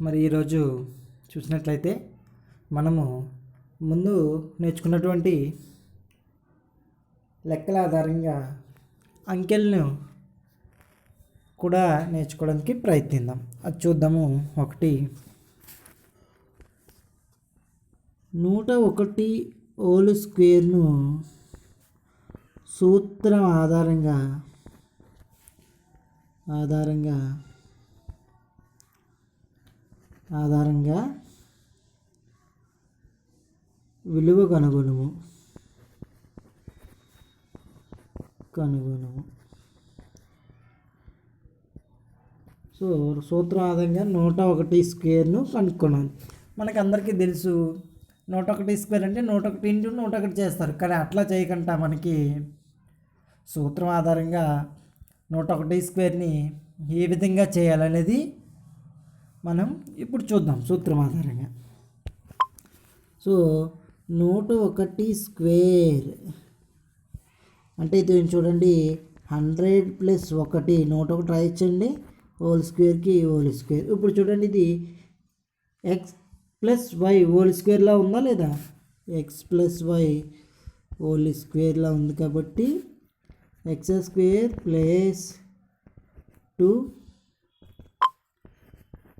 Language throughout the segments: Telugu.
మరి ఈరోజు చూసినట్లయితే మనము ముందు నేర్చుకున్నటువంటి లెక్కల ఆధారంగా అంకెలను కూడా నేర్చుకోవడానికి ప్రయత్నిద్దాం. అది చూద్దాము. 101 హోల్ స్క్వేర్ను సూత్రం ఆధారంగా విలువ కనుగొనుము. సో సూత్రం ఆధారంగా 101 స్క్వేర్ను కనుక్కోవాలి. మనకు అందరికీ తెలుసు 101 స్క్వేర్ అంటే 101 ఇంటూ 101 చేస్తారు. కానీ అట్లా చేయకుండా మనకి సూత్రం ఆధారంగా 101 స్క్వేర్ని ఏ విధంగా చేయాలనేది మనం ఇప్పుడు చూద్దాం. సూత్రం ఆధారంగా సో 101 స్క్వేర్ అంటే ఇది చూడండి, 100 + 1 101 రాయించండి. హోల్ స్క్వేర్కి హోల్ స్క్వేర్. ఇప్పుడు చూడండి, ఇది ఎక్స్ ప్లస్ వై హోల్ స్క్వేర్లా ఉందా లేదా? ఎక్స్ ప్లస్ వై హోల్ స్క్వేర్లా ఉంది కాబట్టి x square plus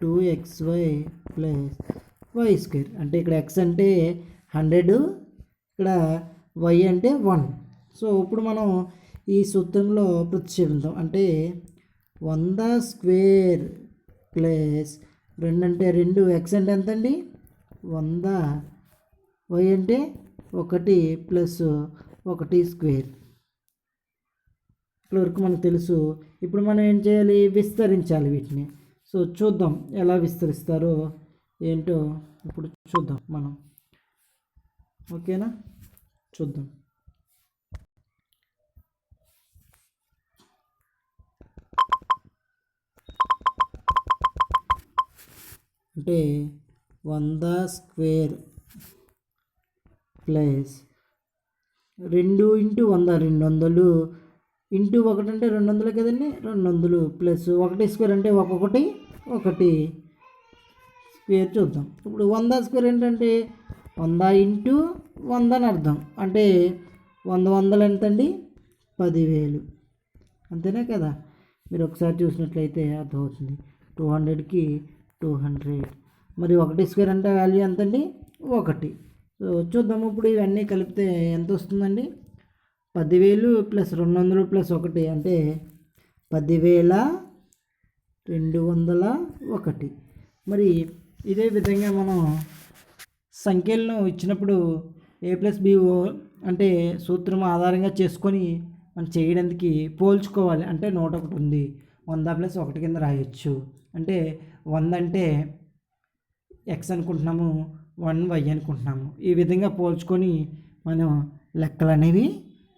2xy plus y square. అంటే ఇక్కడ ఎక్స్ అంటే 100, ఇక్కడ వై అంటే 1. సో ఇప్పుడు మనం ఈ సూత్రంలో ప్రతిక్షేపిద్దాం. అంటే 100 స్క్వేర్ ప్లస్ 2 అంటే 2, ఎక్స్ అంటే ఎంత అండి 100, వై అంటే 1 ప్లస్ 1 స్క్వేర్. ఇప్పటివరకు మనకు తెలుసు. ఇప్పుడు మనం ఏం చేయాలి? విస్తరించాలి వీటిని. సో చూద్దాం ఎలా విస్తరిస్తారో ఏంటో ఇప్పుడు చూద్దాం మనం. ఓకేనా? చూద్దాం. అంటే 100 స్క్వేర్ ప్లస్ 2 ఇంటూ 100 200 ఇంటూ 1 అంటే 200 కదండి, 200 ప్లస్ 1 స్క్వేర్ అంటే 1 స్క్వేర్. చూద్దాం ఇప్పుడు 100 స్క్వేర్ ఏంటంటే 100 ఇంటూ 100 అని అర్థం. అంటే 100 ఎంత అండి? 10,000. అంతేనా కదా? మీరు ఒకసారి చూసినట్లయితే అర్థమవుతుంది. 200కి 200. మరి 1 స్క్వేర్ అంటే వాల్యూ ఎంత అండి? 1. సో చూద్దాము. ఇప్పుడు ఇవన్నీ కలిపితే ఎంత వస్తుందండి? 10,000 ప్లస్ 200 ప్లస్ 1 అంటే 10,201. మరి ఇదే విధంగా మనం సంఖ్యలను ఇచ్చినప్పుడు a+b అంటే సూత్రం ఆధారంగా చేసుకొని మనం చేయడానికి పోల్చుకోవాలి. అంటే 101 ఉంది, 100 + 1 కింద రాయొచ్చు. అంటే 100 అంటే ఎక్స్ అనుకుంటున్నాము, 1 వై అనుకుంటున్నాము. ఈ విధంగా పోల్చుకొని మనం లెక్కలు అనేవి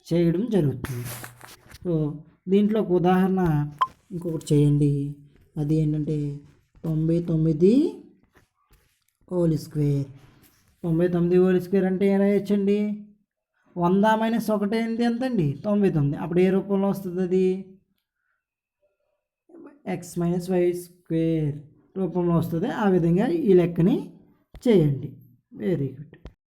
చేయడం జరుగుతుంది. సో దీంట్లో ఒక ఉదాహరణ ఇంకొకటి చేయండి. అది ఏంటంటే 99 హోల్ స్క్వేర్. 99 హోల్ స్క్వేర్ అంటే ఎలా వేయచ్చండి? 100 - 1 ఏంటి ఎంతండి? 99. అప్పుడు ఏ రూపంలో వస్తుంది? అది x - y స్క్వేర్ రూపంలో వస్తుంది. ఆ విధంగా ఈ లెక్కని చేయండి. Very good.